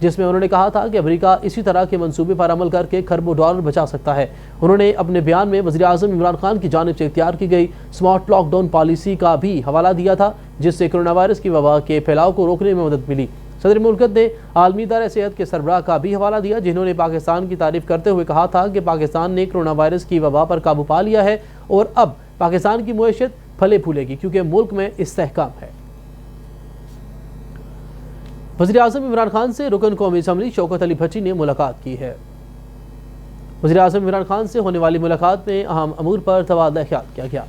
جس میں انہوں نے کہا تھا کہ امریکہ اسی طرح کے منصوبے پر عمل کر کے کھربوں ڈالر بچا سکتا ہے۔ انہوں نے اپنے بیان میں وزیر اعظم عمران خان کی جانب سے اختیار کی گئی سمارٹ لاک ڈاؤن پالیسی کا بھی حوالہ دیا تھا، جس سے کرونا وائرس کی وبا کے پھیلاؤ کو روکنے میں مدد ملی۔ صدر مملکت نے عالمی ادارہ صحت کے سربراہ کا بھی حوالہ دیا، جنہوں نے پاکستان کی تعریف کرتے ہوئے کہا تھا کہ پاکستان نے کرونا وائرس کی وبا پر قابو پا لیا ہے اور اب پاکستان کی معیشت پھلے پھولے گی کیونکہ ملک میں استحکام ہے۔ وزیر اعظم عمران خان سے رکن قومی اسمبلی شوکت علی بھٹی نے ملاقات کی ہے۔ وزیر اعظم عمران خان سے ہونے والی ملاقات میں اہم امور پر تبادلہ خیال کیا گیا۔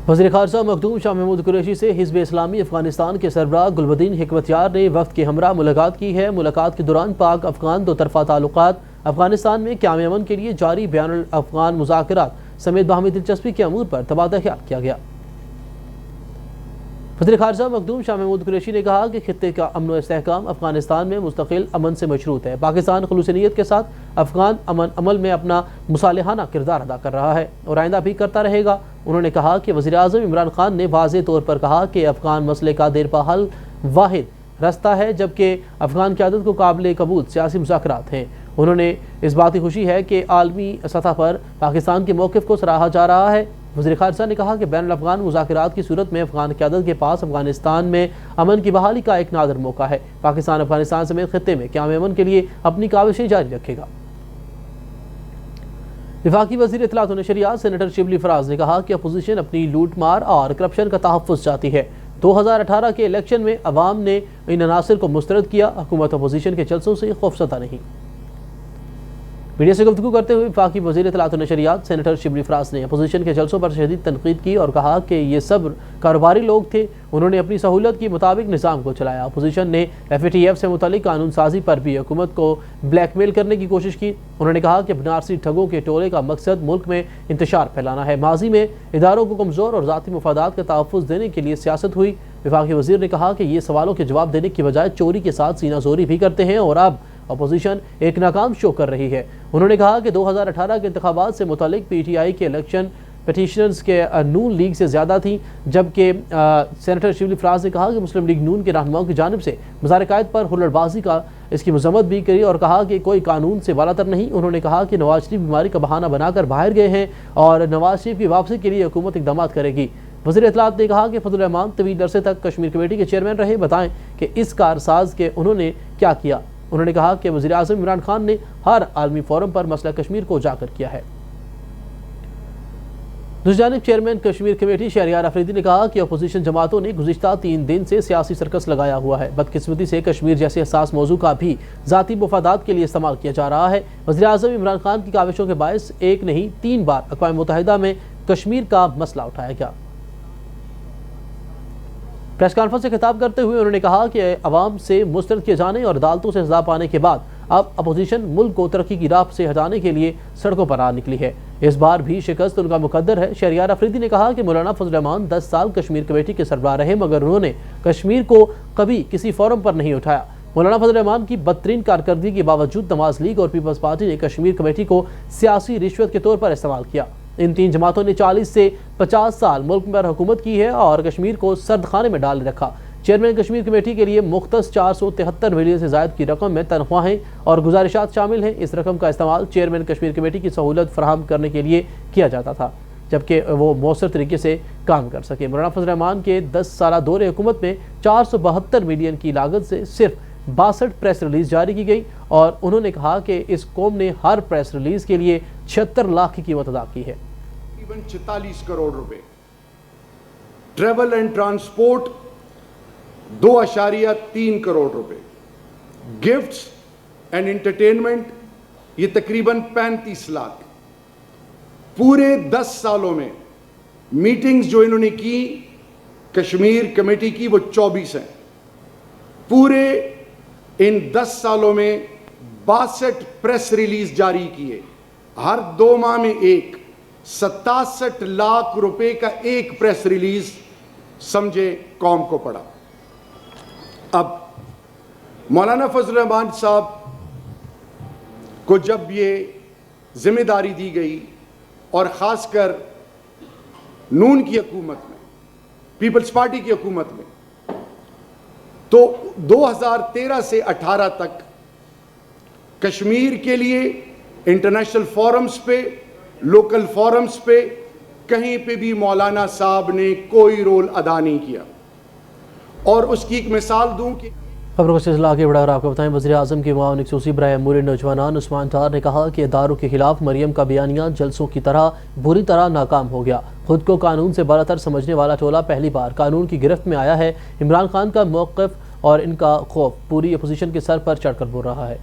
وزیر خارجہ مخدوم شاہ محمود قریشی سے حزب اسلامی افغانستان کے سربراہ گلبدین حکمتیار نے وفد کے ہمراہ ملاقات کی ہے۔ ملاقات کے دوران پاک افغان دو طرفہ تعلقات، افغانستان میں قیام امن کے لیے جاری بین الافغان مذاکرات سمیت باہمی دلچسپی کے امور پر تبادلہ خیال کیا گیا۔ وزیر خارجہ مخدوم شاہ محمود قریشی نے کہا کہ خطے کا امن و استحکام افغانستان میں مستقل امن سے مشروط ہے۔ پاکستان خلوص نیت کے ساتھ افغان امن عمل میں اپنا مصالحانہ کردار ادا کر رہا ہے اور آئندہ بھی کرتا رہے گا۔ انہوں نے کہا کہ وزیر اعظم عمران خان نے واضح طور پر کہا کہ افغان مسئلے کا دیرپا حل واحد راستہ ہے، جبکہ افغان قیادت کو قابل قبول سیاسی مذاکرات ہیں۔ انہوں نے اس بات کی خوشی ہے کہ عالمی سطح پر پاکستان کے موقف کو سراہا جا رہا ہے۔ وزیر خارجہ نے کہا کہ بین الافغان مذاکرات کی صورت میں افغان قیادت کے پاس افغانستان میں امن کی بحالی کا ایک نادر موقع ہے۔ پاکستان افغانستان سمیت خطے میں قیام امن کے لیے اپنی کاوشیں جاری رکھے گا۔ وفاقی وزیر اطلاعات و نشریات سینیٹر شبلی فراز نے کہا کہ اپوزیشن اپنی لوٹ مار اور کرپشن کا تحفظ چاہتی ہے۔ 2018 کے الیکشن میں عوام نے ان عناصر کو مسترد کیا، حکومت اپوزیشن کے جلسوں سے خوفزدہ نہیں۔ میڈیا سے گفتگو کرتے ہوئے وفاقی وزیر اطلاعات و نشریات سینیٹر شبلی فراز نے اپوزیشن کے جلسوں پر شدید تنقید کی اور کہا کہ یہ سب کاروباری لوگ تھے، انہوں نے اپنی سہولت کے مطابق نظام کو چلایا۔ اپوزیشن نے FATF سے متعلق قانون سازی پر بھی حکومت کو بلیک میل کرنے کی کوشش کی۔ انہوں نے کہا کہ بنارسی ٹھگوں کے ٹولے کا مقصد ملک میں انتشار پھیلانا ہے۔ ماضی میں اداروں کو کمزور اور ذاتی مفادات کا تحفظ دینے کے لیے سیاست ہوئی۔ وفاقی وزیر نے کہا کہ یہ سوالوں کے جواب دینے کی بجائے چوری کے ساتھ سینہ زوری بھی کرتے ہیں اور اب اپوزیشن ایک ناکام شو کر رہی ہے۔ انہوں نے کہا کہ 2018 کے انتخابات سے متعلق PTI کے الیکشن پیٹیشنز کے نون لیگ سے زیادہ تھیں، جبکہ سینیٹر شبلی فراز نے کہا کہ مسلم لیگ نون کے رہنماؤں کی جانب سے مظاہر قائد پر ہلڑ بازی کا اس کی مذمت بھی کی اور کہا کہ کوئی قانون سے بالاتر نہیں۔ انہوں نے کہا کہ نواز شریف بیماری کا بہانہ بنا کر باہر گئے ہیں اور نواز شریف کی واپسی کے لیے حکومت اقدامات کرے گی۔ وزیر اطلاعات نے کہا کہ فضل الرحمان طویل عرصے تک کشمیر کمیٹی کے چیئرمین رہے، بتائیں کہ اس کارساز کے انہوں نے کیا کیا۔ انہوں نے کہا کہ وزیر اعظم عمران خان نے ہر عالمی فورم پر مسئلہ کشمیر کو اجاگر کیا ہے۔ دوسری جانب چیئرمین کشمیر کمیٹی شہریار افریدی نے کہا کہ اپوزیشن جماعتوں نے گزشتہ 3 دن سے سیاسی سرکس لگایا ہوا ہے۔ بدقسمتی سے کشمیر جیسے حساس موضوع کا بھی ذاتی مفادات کے لیے استعمال کیا جا رہا ہے۔ وزیر اعظم عمران خان کی کاوشوں کے باعث ایک نہیں 3 بار اقوام متحدہ میں کشمیر کا مسئلہ اٹھایا گیا۔ پریس کانفرنس سے خطاب کرتے ہوئے انہوں نے کہا کہ عوام سے مسترد کیے جانے اور عدالتوں سے سزا پانے کے بعد اب اپوزیشن ملک کو ترقی کی راہ سے ہٹانے کے لیے سڑکوں پر آ نکلی ہے۔ اس بار بھی شکست ان کا مقدر ہے۔ شہریار افریدی نے کہا کہ مولانا فضل الرحمان 10 سال کشمیر کمیٹی کے سربراہ رہے مگر انہوں نے کشمیر کو کبھی کسی فورم پر نہیں اٹھایا۔ مولانا فضل الرحمان کی بدترین کارکردگی کے باوجود نواز لیگ اور پیپلز پارٹی نے کشمیر کمیٹی کو سیاسی رشوت کے طور پر استعمال کیا۔ ان 3 جماعتوں نے 40 سے 50 سال ملک پر حکومت کی ہے اور کشمیر کو سرد خانے میں ڈال رکھا۔ چیئرمین کشمیر کمیٹی کے لیے مختص 473 ملین سے زائد کی رقم میں تنخواہیں اور گزارشات شامل ہیں۔ اس رقم کا استعمال چیئرمین کشمیر کمیٹی کی سہولت فراہم کرنے کے لیے کیا جاتا تھا جبکہ وہ مؤثر طریقے سے کام کر سکے۔ مولانا فضل الرحمان کے 10 سالہ دور حکومت میں 472 ملین کی لاگت سے صرف 62 پریس ریلیز جاری کی گئی اور انہوں نے کہا کہ اس قوم نے ہر پریس ریلیز کے لیے 76 لاکھ کی قیمت ادا کی ہے۔ 46 کروڑ روپے، ٹریول اینڈ ٹرانسپورٹ 2.3 کروڑ روپے، گفٹس اینڈ انٹرٹینمنٹ یہ تقریباً 35 لاکھ۔ پورے 10 سالوں میں میٹنگز جو انہوں نے کی کشمیر کمیٹی کی وہ 24 ہیں۔ پورے ان 10 سالوں میں 62 پریس ریلیز جاری کیے، ہر 2 ماہ میں ایک، 67 لاکھ روپے کا ایک پریس ریلیز سمجھے قوم کو پڑا۔ اب مولانا فضل الرحمان صاحب کو جب یہ ذمہ داری دی گئی اور خاص کر نون کی حکومت میں پیپلز پارٹی کی حکومت میں، تو 2013 سے 18 تک کشمیر کے لیے انٹرنیشنل فورمز پہ، لوکل فورمز پہ کہیں پہ بھی مولانا صاحب نے کوئی رول ادا نہیں کیا. اور اس کی ایک مثال دوں کہ خبروں کا سلسلہ آگے بڑھا کر آپ کو بتائیں، وزیر اعظم کے معاون خصوصی برائے امور نوجوانان عثمان ڈار نے کہا کہ اداروں کے خلاف مریم کا بیانیہ جلسوں کی طرح بری طرح ناکام ہو گیا. خود کو قانون سے بالاتر سمجھنے والا ٹولہ پہلی بار قانون کی گرفت میں آیا ہے. عمران خان کا موقف اور ان کا خوف پوری اپوزیشن کے سر پر چڑھ کر بول رہا ہے.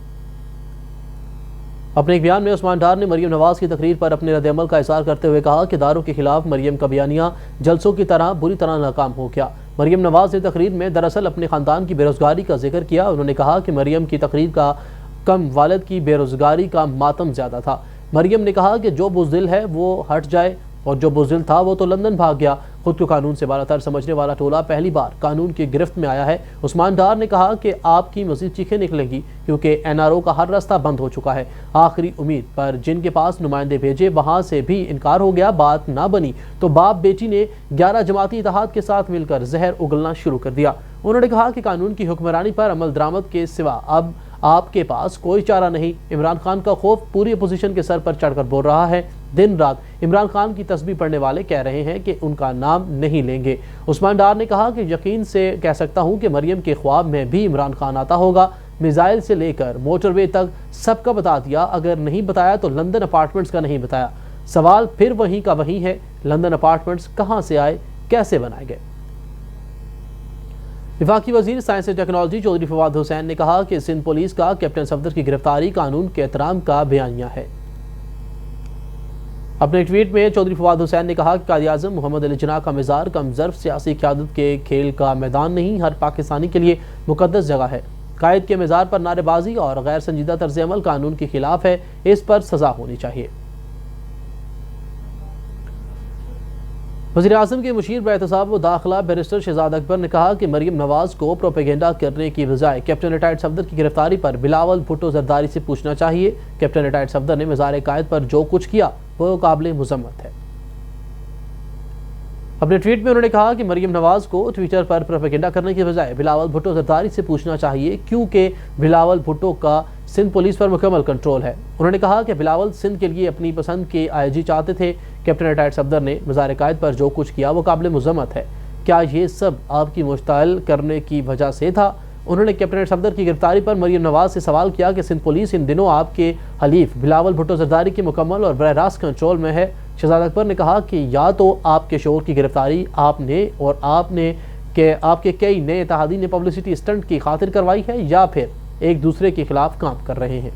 اپنے ایک بیان میں عثمان ڈار نے مریم نواز کی تقریر پر اپنے رد عمل کا اظہار کرتے ہوئے کہا کہ اداروں کے خلاف مریم کا بیانیہ جلسوں کی طرح بری طرح ناکام ہو گیا. مریم نواز نے تقریر میں دراصل اپنے خاندان کی بے روزگاری کا ذکر کیا. انہوں نے کہا کہ مریم کی تقریر کا کم والد کی بے روزگاری کا ماتم زیادہ تھا. مریم نے کہا کہ جو بزدل ہے وہ ہٹ جائے اور جو بزدل تھا وہ تو لندن بھاگ گیا. خود کو قانون سے بالاتر سمجھنے والا ٹولہ پہلی بار قانون کی گرفت میں آیا ہے. عثمان ڈار نے کہا کہ آپ کی مزید چیخیں نکلیں گی کیونکہ NRO کا ہر راستہ بند ہو چکا ہے. آخری امید پر جن کے پاس نمائندے بھیجے وہاں سے بھی انکار ہو گیا. بات نہ بنی تو باپ بیٹی نے 11 جماعتی اتحاد کے ساتھ مل کر زہر اگلنا شروع کر دیا. انہوں نے کہا کہ قانون کی حکمرانی پر عمل درآمد کے سوا اب آپ کے پاس کوئی چارہ نہیں. عمران خان کا خوف پوری اپوزیشن کے سر پر چڑھ کر بول رہا ہے. دن رات عمران خان کی تسبیح پڑھنے والے کہہ رہے ہیں کہ ان کا نام نہیں لیں گے. عثمان ڈار نے کہا کہ یقین سے کہہ سکتا ہوں کہ مریم کے خواب میں بھی عمران خان آتا ہوگا. میزائل سے لے کر موٹر وے تک سب کا بتا دیا. اگر نہیں بتایا تو لندن اپارٹمنٹس کا نہیں بتایا. سوال پھر وہیں کا وہیں ہے، لندن اپارٹمنٹس کہاں سے آئے، کیسے بنائے گئے؟ وفاقی وزیر science and technology Chaudhry Fawad Hussain نے کہا کہ سندھ پولیس کا کیپٹن صفدر کی گرفتاری قانون کے احترام کا بیانیہ ہے. اپنے ٹویٹ میں چودھری فواد حسین نے کہا کہ قائد اعظم محمد علی جناح کا مزار کم ظرف سیاسی قیادت کے کھیل کا میدان نہیں، ہر پاکستانی کے لیے مقدس جگہ ہے. قائد کے مزار پر نعرے بازی اور غیر سنجیدہ طرز عمل قانون کے خلاف ہے، اس پر سزا ہونی چاہیے. وزیر اعظم کے مشیر برائے احتساب و داخلہ بیرسٹر شہزاد اکبر نے کہا کہ مریم نواز کو پروپیگنڈا کرنے کی بجائے کیپٹن ریٹائرڈ صفدر کی گرفتاری پر بلاول بھٹو زرداری سے پوچھنا چاہیے. کیپٹن ریٹائرڈ صفدر نے مزار قائد پر جو کچھ کیا وہ قابل مذمت ہے. اپنے ٹویٹ میں انہوں نے کہا کہ مریم نواز کو ٹویٹر پر پروپیگنڈا کرنے کی بجائے بلاول بھٹو زرداری سے پوچھنا چاہیے کیونکہ بلاول بھٹو کا سندھ پولیس پر مکمل کنٹرول ہے. انہوں نے کہا کہ بلاول سندھ کے لیے اپنی پسند کے IG چاہتے تھے. کیپٹن ریٹائرڈ صفدر نے مزار قائد پر جو کچھ کیا وہ قابل مذمت ہے. کیا یہ سب آپ کی مشتعل کرنے کی وجہ سے تھا؟ انہوں نے کیپٹن صفدر کی گرفتاری پر مریم نواز سے سوال کیا کہ سندھ پولیس ان دنوں آپ کے حلیف بلاول بھٹو زرداری کے مکمل اور براہ راست کنٹرول میں ہے. شہزاد اکبر نے کہا کہ یا تو آپ کے شوہر کی گرفتاری آپ نے آپ کے کئی نئے اتحادی نے پبلسٹی اسٹنٹ کی خاطر کروائی ہے یا پھر ایک دوسرے کے خلاف کام کر رہے ہیں.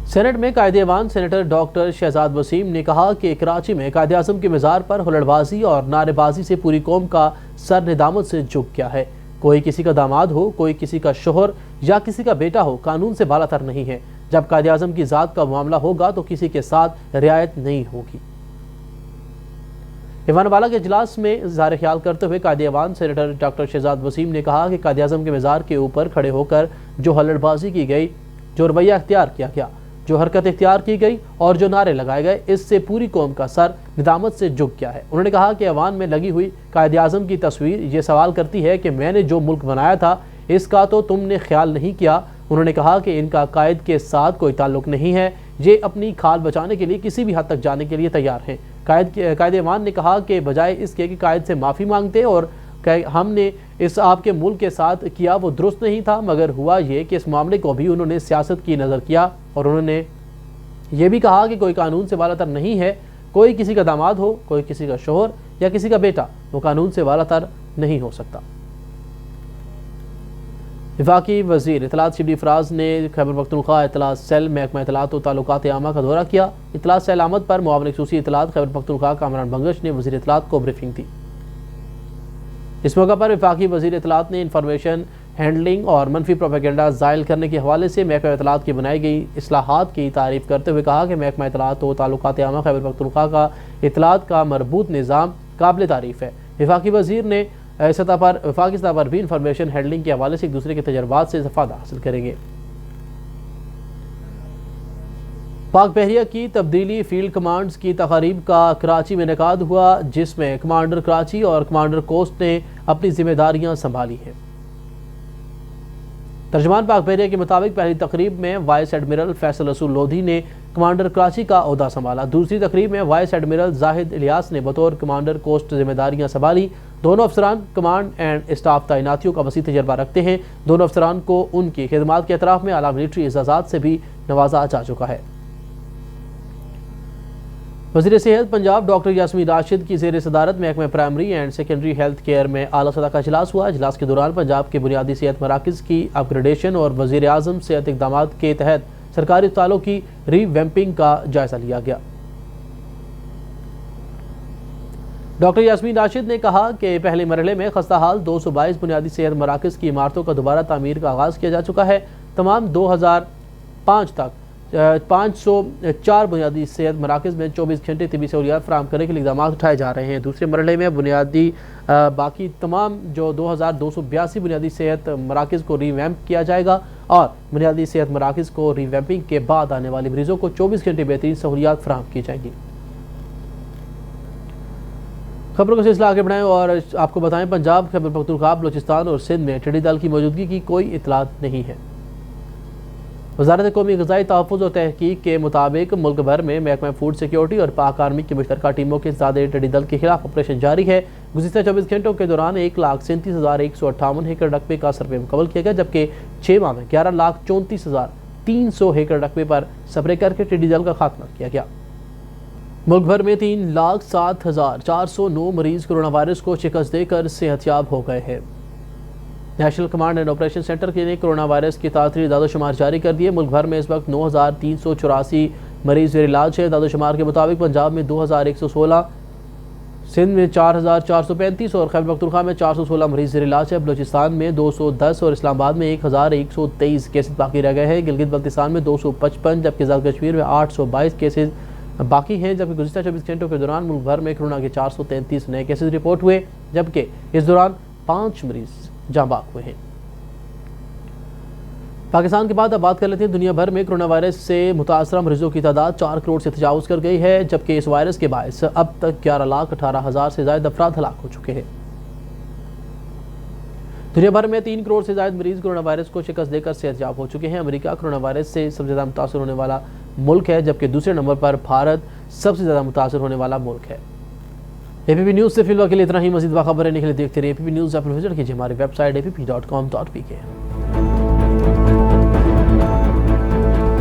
سینٹ میں قائد ایوان سینیٹر ڈاکٹر شہزاد وسیم نے کہا کہ کراچی میں قائد اعظم کے مزار پر ہلڑ بازی اور نعرے بازی سے پوری قوم کا سر ندامت سے جھک گیا ہے. کوئی کسی کا داماد ہو، کوئی کسی کا شوہر یا کسی کا بیٹا ہو، قانون سے بالا تر نہیں ہے. جب قائد اعظم کی ذات کا معاملہ ہوگا تو کسی کے ساتھ رعایت نہیں ہوگی. ایوان والا کے اجلاس میں اظہار خیال کرتے ہوئے قائد ایوان سینیٹر ڈاکٹر شہزاد وسیم نے کہا کہ قائد اعظم کے مزار کے اوپر کھڑے ہو کر جو ہلڑ بازی کی گئی، جو رویہ اختیار کیا گیا، جو حرکت اختیار کی گئی اور جو نعرے لگائے گئے، اس سے پوری قوم کا سر ندامت سے جھک گیا ہے. انہوں نے کہا کہ ایوان میں لگی ہوئی قائد اعظم کی تصویر یہ سوال کرتی ہے کہ میں نے جو ملک بنایا تھا اس کا تو تم نے خیال نہیں کیا. انہوں نے کہا کہ ان کا قائد کے ساتھ کوئی تعلق نہیں ہے، یہ اپنی کھال بچانے کے لیے کسی بھی حد تک جانے کے لیے تیار ہیں. قائد ایوان نے کہا کہ بجائے اس کے کہ قائد سے معافی مانگتے اور ہم نے اس آپ کے ملک کے ساتھ کیا وہ درست نہیں تھا، مگر ہوا یہ کہ اس معاملے کو بھی انہوں نے سیاست کی نظر کیا اور انہوں نے یہ بھی کہا کہ کوئی قانون سے بالاتر نہیں ہے. کوئی کسی کا داماد ہو، کوئی کسی کا شوہر یا کسی کا بیٹا، وہ قانون سے بالاتر نہیں ہو سکتا. وفاقی وزیر اطلاعات شبلی فراز نے خیبر پختونخوا اطلاعات سیل محکمہ اطلاعات و تعلقات عامہ کا دورہ کیا. اطلاعات سیل آمد پر معاون خصوصی اطلاعات خیبر پختونخوا کامران بنگش نے وزیر اطلاعات کو بریفنگ دی. اس موقع پر وفاقی وزیر اطلاعات نے انفارمیشن ہینڈلنگ اور منفی پروپیگنڈا زائل کرنے کے حوالے سے محکمہ اطلاعات کی بنائی گئی اصلاحات کی تعریف کرتے ہوئے کہا کہ محکمہ اطلاعات و تعلقات عامہ خیبر پختونخوا کا اطلاعات کا مربوط نظام قابل تعریف ہے. وفاقی وزیر نے وفاقی سطح پر بھی انفارمیشن ہینڈلنگ کے حوالے سے ایک دوسرے کے تجربات سے استفادہ حاصل کریں گے. پاک بحریہ کی تبدیلی فیلڈ کمانڈز کی تقاریب کا کراچی میں انعقاد ہوا، جس میں کمانڈر کراچی اور کمانڈر کوسٹ نے اپنی ذمہ داریاں سنبھالی ہیں۔ ترجمان پاک بحریہ کے مطابق پہلی تقریب میں وائس ایڈمرل فیصل رسول لودھی نے کمانڈر کراچی کا عہدہ سنبھالا۔ دوسری تقریب میں وائس ایڈمرل زاہد الیاس نے بطور کمانڈر کوسٹ ذمہ داریاں سنبھالی۔ دونوں افسران کمانڈ اینڈ اسٹاف تعیناتیوں کا وسیع تجربہ رکھتے ہیں۔ دونوں افسران کو ان کی خدمات کے اعتراف میں اعلیٰ ملٹری اعزازات سے بھی نوازا جا چکا ہے۔ وزیر صحت پنجاب ڈاکٹر یاسمین راشد کی زیر صدارت محکمہ primary and secondary health care میں اعلیٰ سطح کا اجلاس ہوا۔ اجلاس کے دوران پنجاب کے بنیادی صحت مراکز کی اپ گریڈیشن اور وزیر اعظم صحت اقدامات کے تحت سرکاری اسپتالوں کی ری ویمپنگ کا جائزہ لیا گیا۔ ڈاکٹر یاسمین راشد نے کہا کہ پہلے مرحلے میں خستہ حال 222 بنیادی صحت مراکز کی عمارتوں کا دوبارہ تعمیر کا آغاز کیا جا چکا ہے۔ تمام 2005 تک 504 بنیادی صحت مراکز میں 24 گھنٹے طبی سہولیات فراہم کرنے کے لیے اقدامات اٹھائے جا رہے ہیں۔ دوسرے مرحلے میں باقی تمام جو 2282 بنیادی صحت مراکز کو ری ویمپ کیا جائے گا اور بنیادی صحت مراکز کو ری ویمپنگ کے بعد آنے والے مریضوں کو 24 گھنٹے بہترین سہولیات فراہم کی جائیں گی۔ خبروں کا سلسلہ آگے بڑھائیں اور آپ کو بتائیں پنجاب، خیبر پختونخوا، بلوچستان اور سندھ میں ٹڈی دل کی موجودگی کی کوئی اطلاعات نہیں ہے۔ وزارت قومی غذائی تحفظ اور تحقیق کے مطابق ملک بھر میں محکمہ فوڈ سیکیورٹی اور پاک آرمی کی مشترکہ ٹیموں کے انسداد ٹڈی دل کے خلاف آپریشن جاری ہے۔ گزشتہ 24 گھنٹوں کے دوران 1,37,158 ایکڑ رقبے کا سروے مکمل کیا گیا، جبکہ 6 ماہ میں 11,34,300 ایکڑ رقبے پر سپرے کر کے ٹڈی دل کا خاتمہ کیا گیا۔ ملک بھر میں 3,07,409 مریض کورونا وائرس کو شکست دے کر صحت یاب ہو گئے ہیں۔ National command and operation centre نے کورونا وائرس کی تازہ اعداد و شمار جاری کر دیے۔ ملک بھر میں اس وقت 9,384 مریض زیر علاج ہیں۔ اعداد و شمار کے مطابق پنجاب میں 2,116، سندھ میں 4,435 اور خیبر پختونخوا میں 416 مریض زیر علاج ہے۔ بلوچستان میں 210 اور اسلام آباد میں 1,123 کیسز باقی رہ گئے ہیں۔ گلگت بلتستان میں 255 جبکہ آزاد کشمیر میں 822 کیسز باقی ہیں، جبکہ گزشتہ 24 گھنٹوں کے دوران ملک بھر میں کورونا کے 433 نئے کیسز رپورٹ ہوئے، جبکہ اس دوران 5 مریض جاں بحق ہوئے ہیں۔ پاکستان کے بعد اب بات کر لیتے ہیں دنیا بھر میں کورونا وائرس سے متاثرہ مریضوں کی تعداد 4 کروڑ سے تجاوز کر گئی ہے، جبکہ اس وائرس کے باعث اب تک 11,18,000 سے زائد افراد ہلاک ہو چکے ہیں۔ دنیا بھر میں 3 کروڑ سے زائد مریض کورونا وائرس کو شکست دے کر صحت یاب ہو چکے ہیں۔ امریکہ کورونا وائرس سے سب سے زیادہ متاثر ہونے والا ملک ہے، جبکہ دوسرے نمبر پر بھارت سب سے زیادہ متاثر ہونے والا ملک ہے۔ اے پی پی نیوز سے فی الوقت کے لیے اتنا ہی۔ مزید باخبریں کے لیے دیکھتے رہیے اے پی پی نیوز ایپ پر وزٹ کیجیے ہماری ویب سائٹ app.com.pk۔